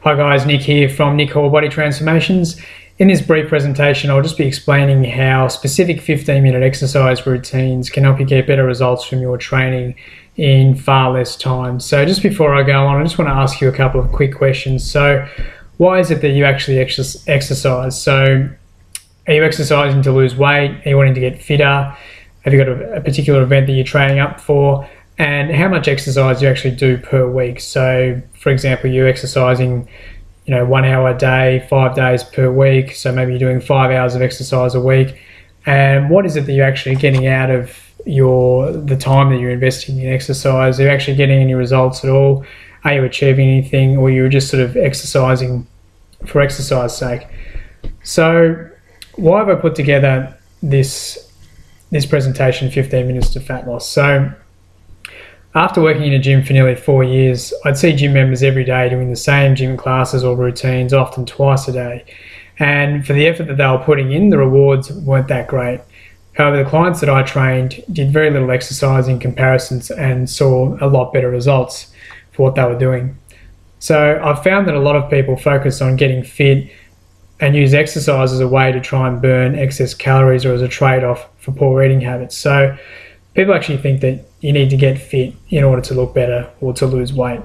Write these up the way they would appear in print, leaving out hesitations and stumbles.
Hi guys, Nick here from Nick Hall Body Transformations. In this brief presentation, I'll just be explaining how specific 15-minute exercise routines can help you get better results from your training in far less time. So just before I go on, I just want to ask you a couple of quick questions. So why is it that you actually exercise? So are you exercising to lose weight? Are you wanting to get fitter? Have you got a particular event that you're training up for? And how much exercise you actually do per week. So for example, you're exercising 1 hour a day, 5 days per week. So maybe you're doing 5 hours of exercise a week. And what is it that you're actually getting out of the time that you're investing in exercise? Are you actually getting any results at all? Are you achieving anything, or you're just sort of exercising for exercise sake? So why have I put together this presentation, 15 minutes to fat loss? So after working in a gym for nearly 4 years, I'd see gym members every day doing the same gym classes or routines, often twice a day. And for the effort that they were putting in, the rewards weren't that great. However, the clients that I trained did very little exercise in comparisons and saw a lot better results for what they were doing. So I've found that a lot of people focus on getting fit and use exercise as a way to try and burn excess calories or as a trade-off for poor eating habits. So people actually think that you need to get fit in order to look better or to lose weight.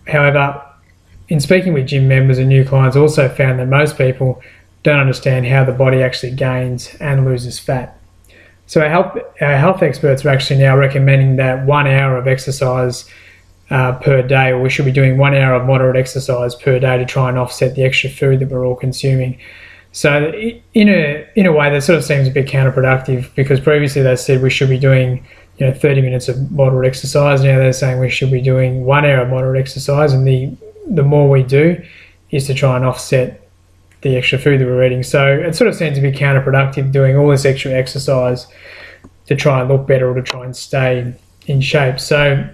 However, in speaking with gym members and new clients, I also found that most people don't understand how the body actually gains and loses fat. So our health experts are actually now recommending that 1 hour of exercise per day, or we should be doing 1 hour of moderate exercise per day to try and offset the extra food that we're all consuming. So in a way that sort of seems a bit counterproductive, because previously they said we should be doing 30 minutes of moderate exercise. Now they're saying we should be doing 1 hour of moderate exercise, and the more we do is to try and offset the extra food that we're eating. So it sort of seems to be counterproductive doing all this extra exercise to try and look better or to try and stay in shape. So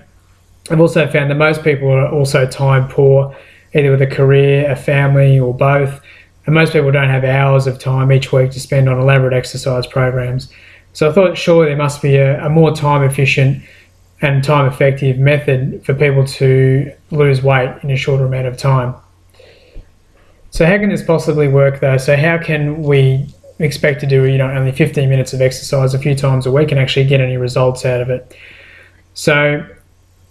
I've also found that most people are also time poor, either with a career, a family, or both. And most people don't have hours of time each week to spend on elaborate exercise programs. So I thought surely there must be a more time efficient and time effective method for people to lose weight in a shorter amount of time. So how can this possibly work though? So how can we expect to do only 15 minutes of exercise a few times a week and actually get any results out of it? So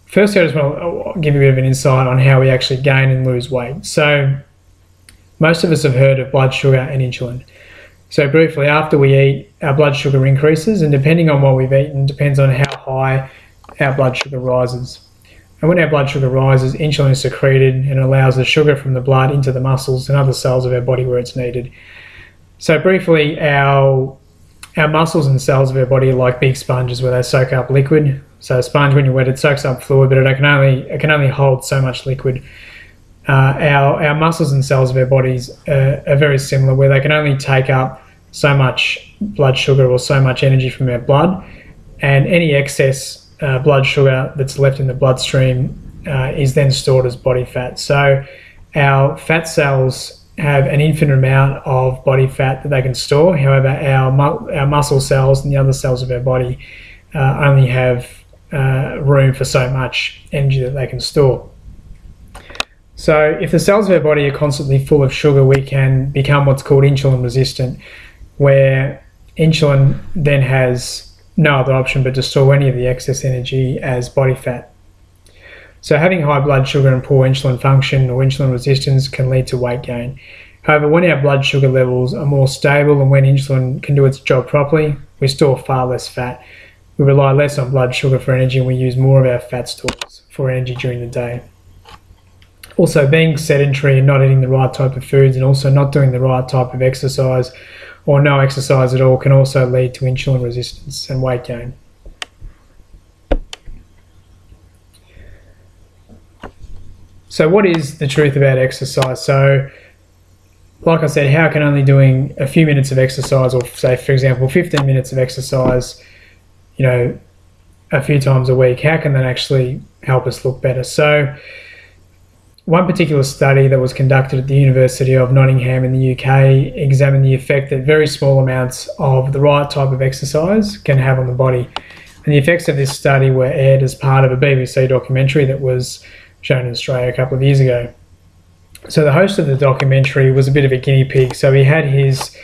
firstly, I just want to give you a bit of an insight on how we actually gain and lose weight. So most of us have heard of blood sugar and insulin. So briefly, after we eat, our blood sugar increases, and depending on what we've eaten, depends on how high our blood sugar rises. And when our blood sugar rises, insulin is secreted and allows the sugar from the blood into the muscles and other cells of our body where it's needed. So briefly, our muscles and cells of our body are like big sponges where they soak up liquid. So a sponge, when you wet it, soaks up fluid, but it can only hold so much liquid. Our muscles and cells of our bodies are very similar, where they can only take up so much blood sugar or so much energy from our blood, and any excess blood sugar that's left in the bloodstream is then stored as body fat. So our fat cells have an infinite amount of body fat that they can store. However, our muscle cells and the other cells of our body only have room for so much energy that they can store. So if the cells of our body are constantly full of sugar, we can become what's called insulin resistant, where insulin then has no other option but to store any of the excess energy as body fat. So having high blood sugar and poor insulin function or insulin resistance can lead to weight gain. However, when our blood sugar levels are more stable and when insulin can do its job properly, we store far less fat. We rely less on blood sugar for energy, and we use more of our fat stores for energy during the day. Also, being sedentary and not eating the right type of foods, and also not doing the right type of exercise or no exercise at all, can also lead to insulin resistance and weight gain. So what is the truth about exercise? So like I said, how can only doing a few minutes of exercise, or say for example 15 minutes of exercise, a few times a week, how can that actually help us look better? So one particular study that was conducted at the University of Nottingham in the UK examined the effect that very small amounts of the right type of exercise can have on the body. And the effects of this study were aired as part of a BBC documentary that was shown in Australia a couple of years ago. So the host of the documentary was a bit of a guinea pig. So he had his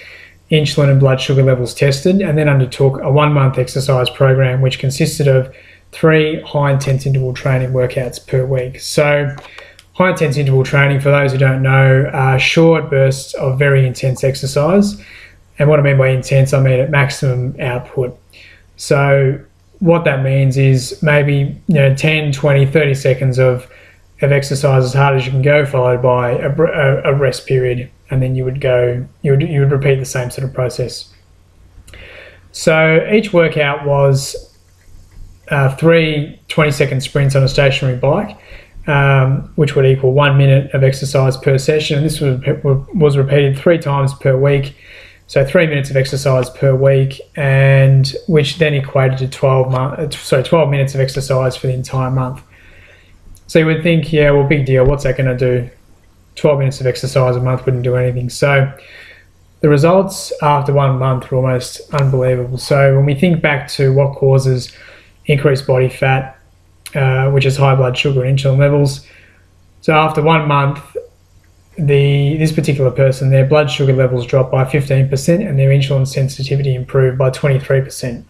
insulin and blood sugar levels tested and then undertook a 1-month exercise program, which consisted of 3 high-intense interval training workouts per week. So high-intense interval training, for those who don't know, are short bursts of very intense exercise. And what I mean by intense, I mean at maximum output. So what that means is maybe 10, 20, 30 seconds of exercise as hard as you can go, followed by a rest period, and then you would repeat the same sort of process. So each workout was 3 20-second sprints on a stationary bike, which would equal 1 minute of exercise per session. This was repeated 3 times per week, so 3 minutes of exercise per week, and which then equated to 12 minutes of exercise for the entire month. So you would think, yeah, well, big deal, what's that going to do? 12 minutes of exercise a month wouldn't do anything. So the results after 1 month were almost unbelievable. So when we think back to what causes increased body fat, which is high blood sugar and insulin levels, so after 1 month, this particular person, their blood sugar levels dropped by 15% and their insulin sensitivity improved by 23%.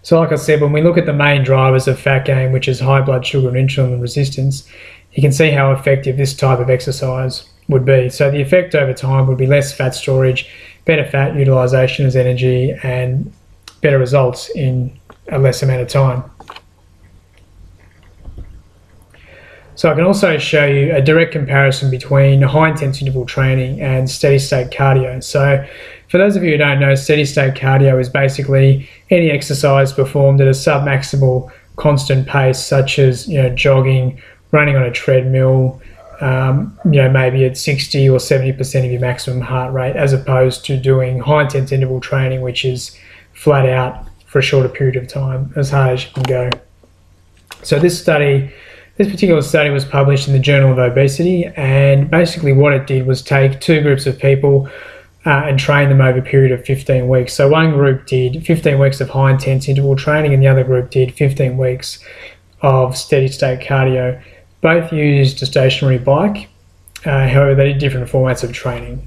So like I said, when we look at the main drivers of fat gain, which is high blood sugar and insulin resistance, you can see how effective this type of exercise would be. So the effect over time would be less fat storage, better fat utilization as energy, and better results in a less amount of time. So I can also show you a direct comparison between high-intense interval training and steady-state cardio. So for those of you who don't know, steady-state cardio is basically any exercise performed at a sub-maximal constant pace, such as jogging, running on a treadmill, maybe at 60 or 70% of your maximum heart rate, as opposed to doing high-intense interval training, which is flat out for a shorter period of time, as hard as you can go. So this particular study was published in the Journal of Obesity, and basically what it did was take 2 groups of people and train them over a period of 15 weeks. So one group did 15 weeks of high-intense interval training and the other group did 15 weeks of steady-state cardio. Both used a stationary bike, however they did different formats of training.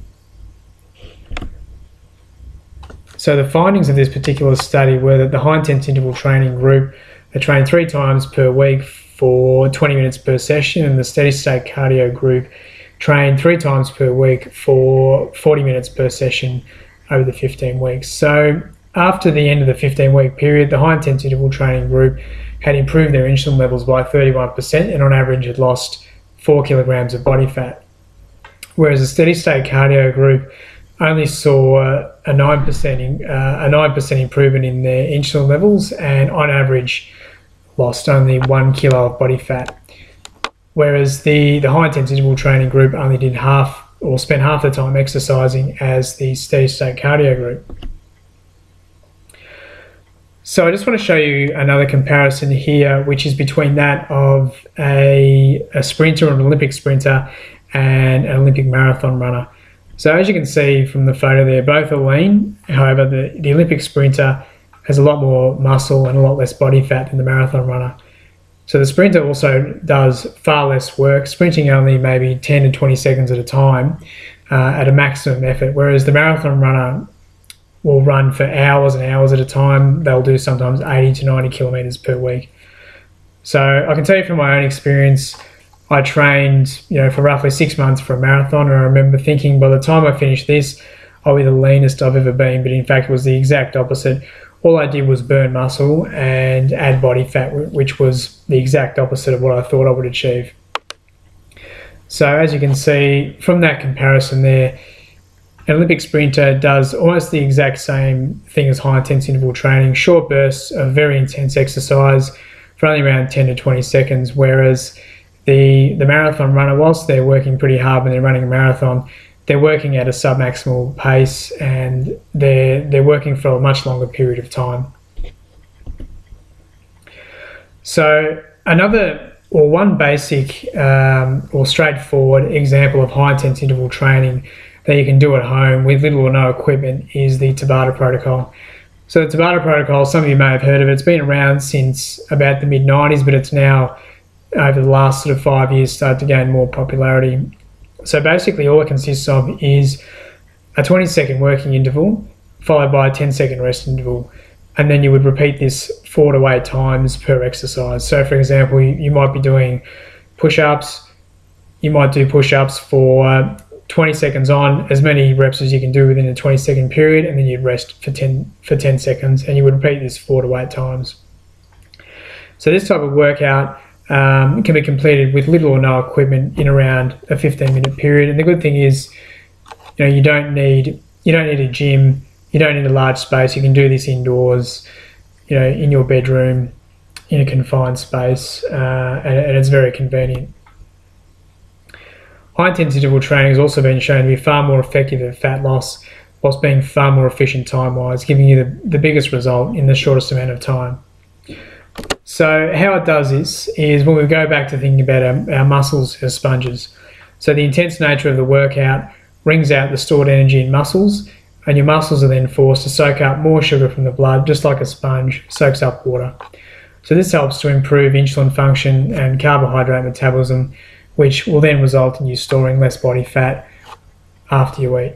So the findings of this particular study were that the high-intense interval training group trained 3 times per week for 20 minutes per session, and the steady-state cardio group trained 3 times per week for 40 minutes per session over the 15 weeks. So after the end of the 15-week period, the high-intense interval training group had improved their insulin levels by 31% and on average had lost 4 kilograms of body fat, whereas the steady-state cardio group only saw a 9% improvement in their insulin levels and on average lost only 1 kilo of body fat. Whereas the high-intense interval training group only did half, or spent half the time exercising as the steady-state cardio group. So I just want to show you another comparison here, which is between that of a sprinter, an Olympic sprinter, and an Olympic marathon runner. So as you can see from the photo there, both are lean. However, the Olympic sprinter has a lot more muscle and a lot less body fat than the marathon runner. So the sprinter also does far less work, sprinting only maybe 10 to 20 seconds at a time at a maximum effort, whereas the marathon runner will run for hours and hours at a time. They'll do sometimes 80 to 90 kilometers per week. So I can tell you from my own experience, I trained for roughly 6 months for a marathon, and I remember thinking by the time I finished this, I'll be the leanest I've ever been, but in fact it was the exact opposite. All I did was burn muscle and add body fat, which was the exact opposite of what I thought I would achieve. So as you can see from that comparison there, an Olympic sprinter does almost the exact same thing as high-intense interval training, short bursts of very intense exercise for only around 10 to 20 seconds, whereas the marathon runner, whilst they're working pretty hard when they're running a marathon, they're working at a sub-maximal pace and they're working for a much longer period of time. So one basic or straightforward example of high-intense interval training that you can do at home with little or no equipment is the TABATA protocol. So the TABATA protocol, some of you may have heard of it. It's been around since about the mid-90s, but it's now over the last sort of 5 years started to gain more popularity. So basically all it consists of is a 20-second working interval followed by a 10-second rest interval. And then you would repeat this 4 to 8 times per exercise. So for example, you might be doing push-ups. You might do push-ups for 20 seconds on, as many reps as you can do within a 20-second period, and then you'd rest for 10 seconds, and you would repeat this 4 to 8 times. So this type of workout can be completed with little or no equipment in around a 15-minute period. And the good thing is, you don't need a gym, you don't need a large space. You can do this indoors, in your bedroom, in a confined space, and it's very convenient. High-intensity interval training has also been shown to be far more effective at fat loss, whilst being far more efficient time-wise, giving you the biggest result in the shortest amount of time. So how it does this is when we go back to thinking about our muscles as sponges. So the intense nature of the workout wrings out the stored energy in muscles, and your muscles are then forced to soak up more sugar from the blood, just like a sponge soaks up water. So this helps to improve insulin function and carbohydrate metabolism, which will then result in you storing less body fat after you eat.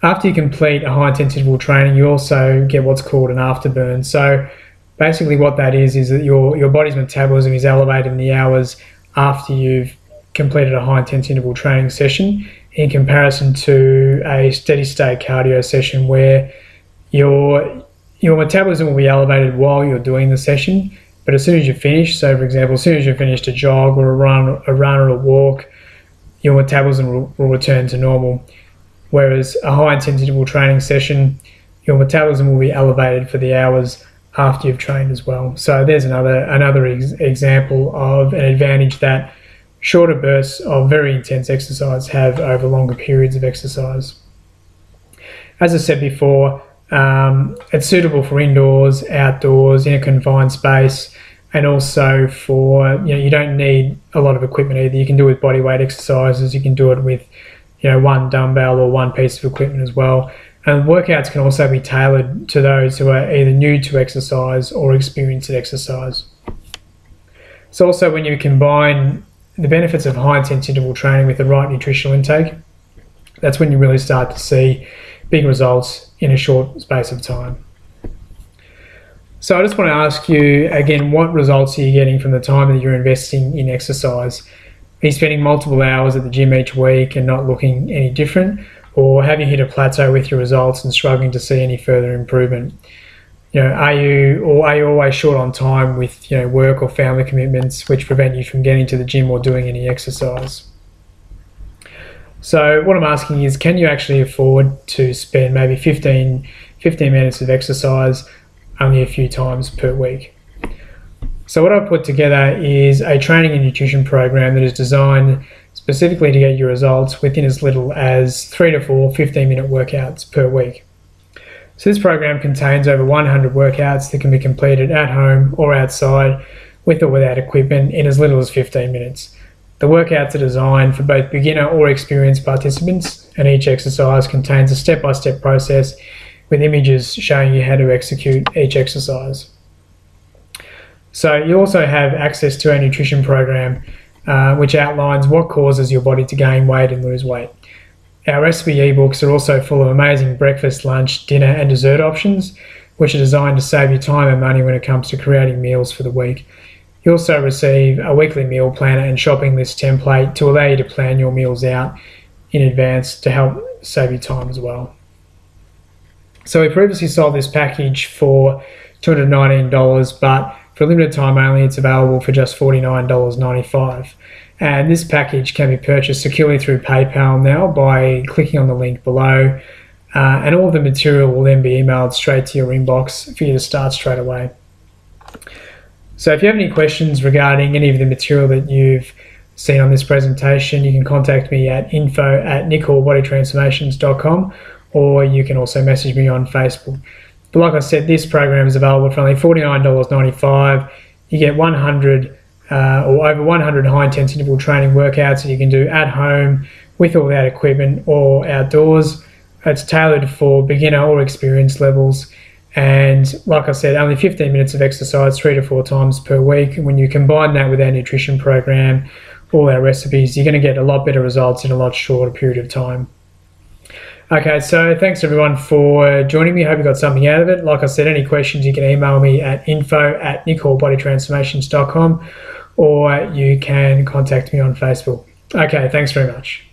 After you complete a high-intensity interval training, you also get what's called an afterburn. So basically what that is that your body's metabolism is elevated in the hours after you've completed a high-intensity interval training session, in comparison to a steady-state cardio session where your metabolism will be elevated while you're doing the session, but as soon as you finish, so for example, as soon as you've finished a jog or a run or a walk, your metabolism will return to normal. Whereas a high-intensity interval training session, your metabolism will be elevated for the hours after you've trained as well. So there's another example of an advantage that shorter bursts of very intense exercise have over longer periods of exercise. As I said before, it's suitable for indoors, outdoors, in a confined space, and also for, you don't need a lot of equipment either. You can do it with body weight exercises, you can do it with one dumbbell or one piece of equipment as well. And workouts can also be tailored to those who are either new to exercise or experienced at exercise. So also when you combine the benefits of high-intensity interval training with the right nutritional intake, that's when you really start to see big results in a short space of time. So I just want to ask you again, what results are you getting from the time that you're investing in exercise? Are you spending multiple hours at the gym each week and not looking any different? Or have you hit a plateau with your results and struggling to see any further improvement? Are you always short on time with work or family commitments which prevent you from getting to the gym or doing any exercise? So what I'm asking is, can you actually afford to spend maybe 15 minutes of exercise only a few times per week? So what I've put together is a training and nutrition program that is designed specifically to get your results within as little as 3 to 4 15-minute workouts per week. So this program contains over 100 workouts that can be completed at home or outside with or without equipment in as little as 15 minutes. The workouts are designed for both beginner or experienced participants, and each exercise contains a step-by-step process with images showing you how to execute each exercise. So you also have access to our nutrition program, which outlines what causes your body to gain weight and lose weight. Our recipe ebooks are also full of amazing breakfast, lunch, dinner and dessert options, which are designed to save you time and money when it comes to creating meals for the week. You also receive a weekly meal planner and shopping list template to allow you to plan your meals out in advance to help save you time as well. So we previously sold this package for $219, but for a limited time only, it's available for just $49.95. And this package can be purchased securely through PayPal now by clicking on the link below. And all of the material will then be emailed straight to your inbox for you to start straight away. So if you have any questions regarding any of the material that you've seen on this presentation, you can contact me at info@nickallbodytransformations.com, or you can also message me on Facebook. But like I said, this program is available for only $49.95. You get 100 or over 100 high-intensity interval training workouts that you can do at home with or without equipment or outdoors. It's tailored for beginner or experienced levels. And like I said, only 15 minutes of exercise 3 to 4 times per week. And when you combine that with our nutrition program, all our recipes, you're going to get a lot better results in a lot shorter period of time. Okay, so thanks everyone for joining me. I hope you got something out of it. Like I said, any questions, you can email me at info@nickallbodytransformations.com, or you can contact me on Facebook. Okay, thanks very much.